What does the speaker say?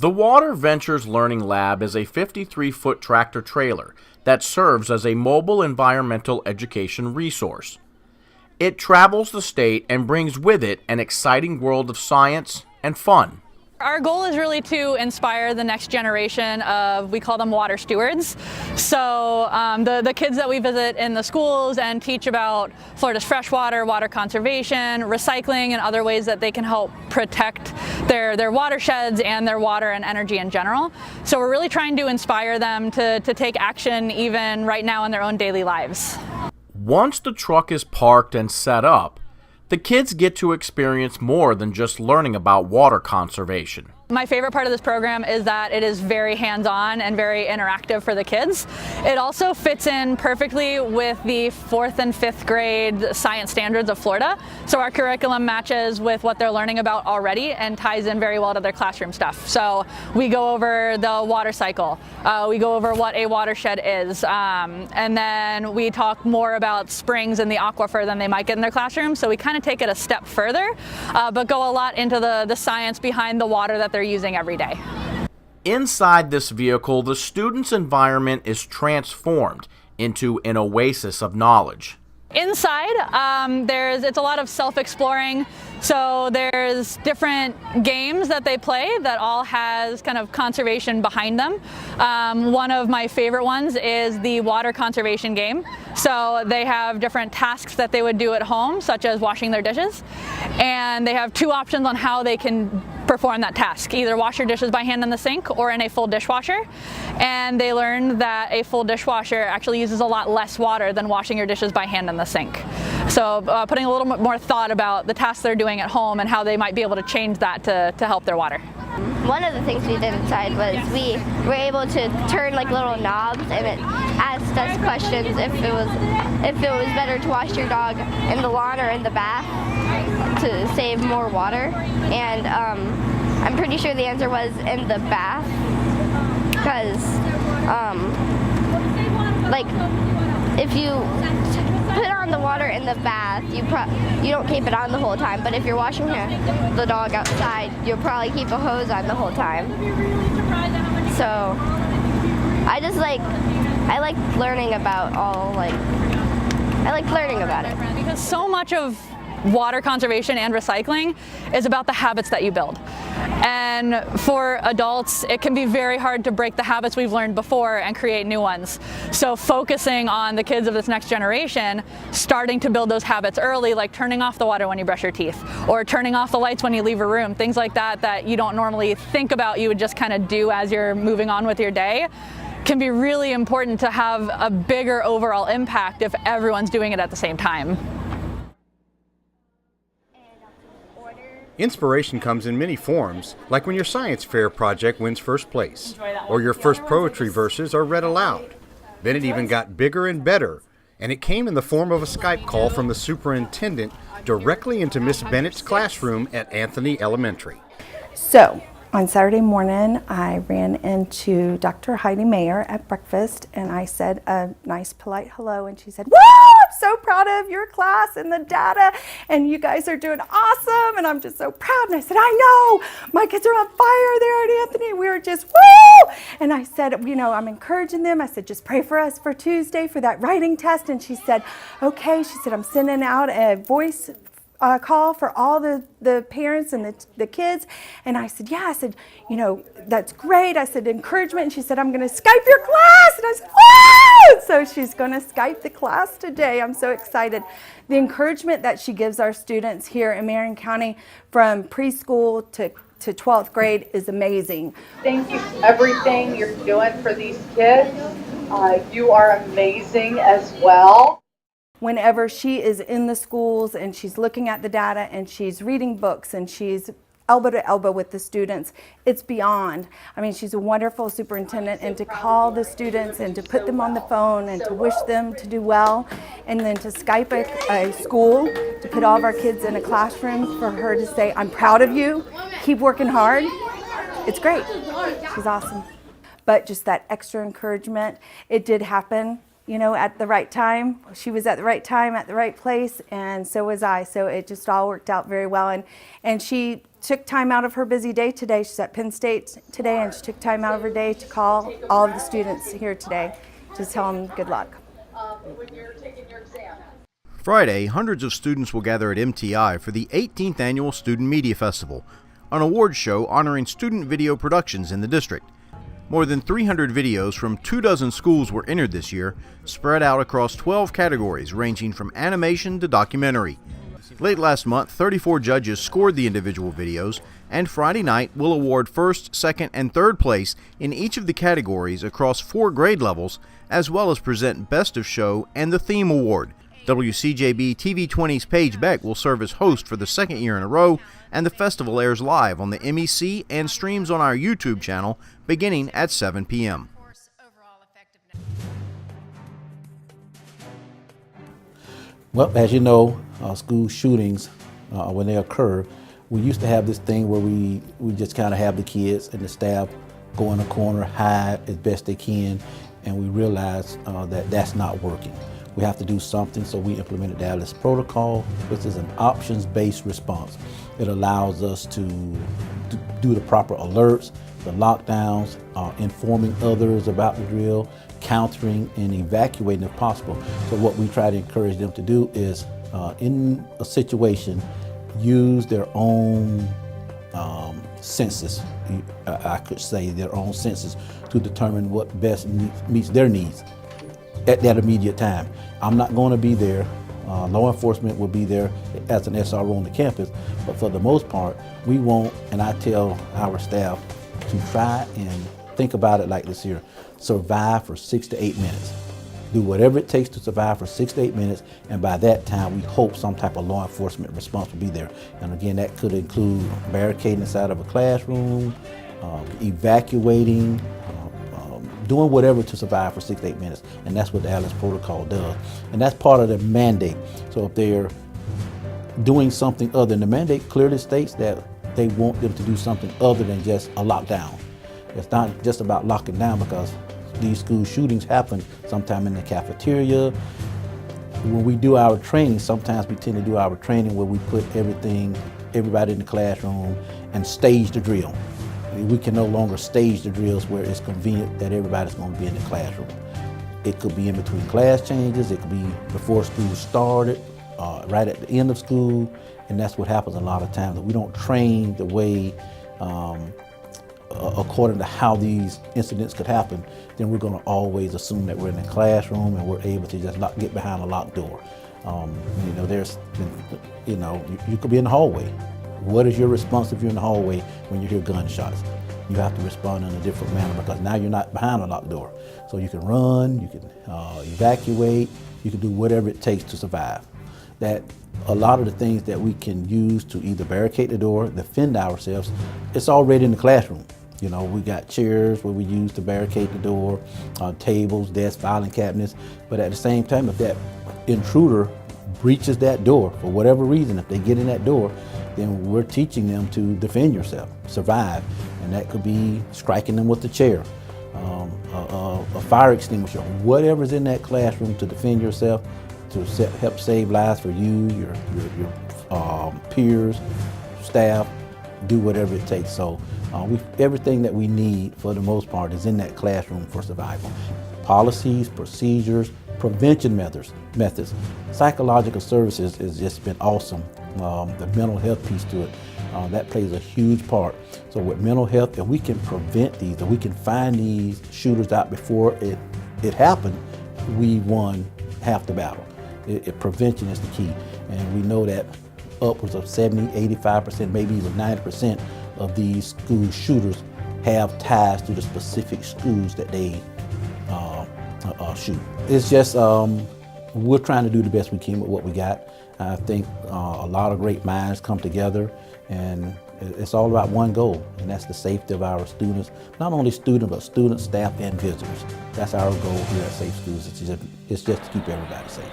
The Water Ventures Learning Lab is a 53-foot tractor trailer that serves as a mobile environmental education resource. It travels the state and brings with it an exciting world of science and fun. Our goal is really to inspire the next generation of, we call them water stewards. So the kids that we visit in the schools and teach about Florida's freshwater, water conservation, recycling, and other ways that they can help protect their watersheds and their water and energy in general. So we're really trying to inspire them to take action even right now in their own daily lives. Once the truck is parked and set up, the kids get to experience more than just learning about water conservation. My favorite part of this program is that it is very hands-on and very interactive for the kids. It also fits in perfectly with the 4th and 5th grade science standards of Florida. So our curriculum matches with what they're learning about already and ties in very well to their classroom stuff. So we go over the water cycle, we go over what a watershed is, and then we talk more about springs and the aquifer than they might get in their classroom. So we kind of take it a step further, but go a lot into the science behind the water that they're using every day. Inside this vehicle, the student's environment is transformed into an oasis of knowledge. Inside, it's a lot of self-exploring. So there's different games that they play that all has kind of conservation behind them. One of my favorite ones is the water conservation game. So they have different tasks that they would do at home, such as washing their dishes. And they have 2 options on how they can perform that task. Either wash your dishes by hand in the sink or in a full dishwasher. And they learned that a full dishwasher actually uses a lot less water than washing your dishes by hand in the sink. So putting a little bit more thought about the tasks they're doing at home and how they might be able to change that to help their water. One of the things we did inside was we were able to turn like little knobs, and it asked us questions if it was better to wash your dog in the lawn or in the bath to save more water. And I'm pretty sure the answer was in the bath, because like if you put on the water in the bath, you don't keep it on the whole time. But if you're washing the dog outside, you'll probably keep a hose on the whole time. So I like learning about it. Because so much of water conservation and recycling is about the habits that you build. And for adults, it can be very hard to break the habits we've learned before and create new ones. So focusing on the kids of this next generation, starting to build those habits early, like turning off the water when you brush your teeth, or turning off the lights when you leave a room, things like that you don't normally think about, you would just kind of do as you're moving on with your day, can be really important to have a bigger overall impact if everyone's doing it at the same time. Inspiration comes in many forms, like when your science fair project wins first place, or your first poetry verses are read aloud. Then it even got bigger and better, and it came in the form of a Skype call from the superintendent directly into Miss Bennett's classroom at Anthony Elementary. So, on Saturday morning, I ran into Dr. Heidi Mayer at breakfast, and I said a nice, polite hello, and she said, "Woo! I'm so proud of your class and the data, and you guys are doing awesome, and I'm just so proud." And I said, "I know, my kids are on fire there at Anthony. We were just woo!" And I said, I'm encouraging them. I said, "Just pray for us for Tuesday for that writing test." And she said, "Okay." She said, "I'm sending out a voice call for all the parents and the kids." And I said, "Yeah." I said, "That's great." I said, "Encouragement." And she said, "I'm going to Skype your class." And I said, "Woo!" So she's going to Skype the class today. I'm so excited. The encouragement that she gives our students here in Marion County from preschool to 12th grade is amazing. Thank you for everything you're doing for these kids. You are amazing as well. Whenever she is in the schools and she's looking at the data and she's reading books and she's elbow to elbow with the students, it's beyond. I mean, she's a wonderful superintendent, and to call the students and to put them on the phone and to wish them to do well, and then to Skype a school, to put all of our kids in a classroom for her to say, "I'm proud of you, keep working hard." It's great. She's awesome. But just that extra encouragement, it did happen. you know, at the right time. She was at the right time, at the right place, and so was I. So it just all worked out very well. And she took time out of her busy day today. She's at Penn State today, and she took time out of her day to call all of the students here today to tell them good luck. When you're taking your exam. Friday, hundreds of students will gather at MTI for the 18th Annual Student Media Festival, an awards show honoring student video productions in the district. More than 300 videos from 24 schools were entered this year, spread out across 12 categories ranging from animation to documentary. Late last month, 34 judges scored the individual videos, and Friday night will award first, second, and third place in each of the categories across 4 grade levels, as well as present Best of Show and the Theme Award. WCJB TV20's Paige Beck will serve as host for the second year in a row, and the festival airs live on the MEC and streams on our YouTube channel beginning at 7 p.m. Well, as you know, school shootings, when they occur, we used to have this thing where we just kind of have the kids and the staff go in a corner, hide as best they can, and we realized that that's not working. We have to do something, so we implemented the ALICE protocol, which is an options-based response. It allows us to do the proper alerts, the lockdowns, informing others about the drill, countering and evacuating if possible. So what we try to encourage them to do is, in a situation, use their own senses, I could say their own senses, to determine what best meets their needs at that immediate time. I'm not going to be there. Law enforcement will be there as an SRO on the campus, but for the most part, we won't, and I tell our staff to try and think about it like this here: survive for 6 to 8 minutes. Do whatever it takes to survive for 6 to 8 minutes, and by that time, we hope some type of law enforcement response will be there. And again, that could include barricading inside of a classroom, evacuating, doing whatever to survive for 6 to 8 minutes. And that's what the ALICE protocol does. And that's part of the mandate. So if they're doing something other than the mandate, clearly states that they want them to do something other than just a lockdown. It's not just about locking down, because these school shootings happen sometime in the cafeteria. When we do our training, sometimes we tend to do our training where we put everybody in the classroom and stage the drill. We can no longer stage the drills where it's convenient that everybody's going to be in the classroom. It could be in between class changes, it could be before school started, right at the end of school, and that's what happens a lot of times. We don't train the way according to how these incidents could happen, then we're going to always assume that we're in the classroom and we're able to just get behind a locked door. You know, you could be in the hallway. What is your response if you're in the hallway when you hear gunshots? You have to respond in a different manner, because now you're not behind a locked door. So you can run, you can evacuate, you can do whatever it takes to survive. That a lot of the things that we can use to either barricade the door, defend ourselves, it's already in the classroom. You know, we got chairs where we use to barricade the door, tables, desks, filing cabinets. But at the same time, if that intruder breaches that door for whatever reason, if they get in that door, then we're teaching them to defend yourself, survive. And that could be striking them with the chair, a fire extinguisher, whatever's in that classroom to defend yourself, to help save lives for you, your peers, staff, do whatever it takes. So everything that we need for the most part is in that classroom for survival. Policies, procedures, prevention methods. Psychological services has just been awesome. The mental health piece to it, that plays a huge part. So with mental health, if we can prevent these, if we can find these shooters out before it happened, we won half the battle. Prevention is the key. And we know that upwards of 70, 85%, maybe even 90% of these school shooters have ties to the specific schools that they shoot. It's just, we're trying to do the best we can with what we got. I think a lot of great minds come together, and it's all about one goal, and that's the safety of our students. Not only students, but students, staff, and visitors. That's our goal here at Safe Schools. It's just to keep everybody safe.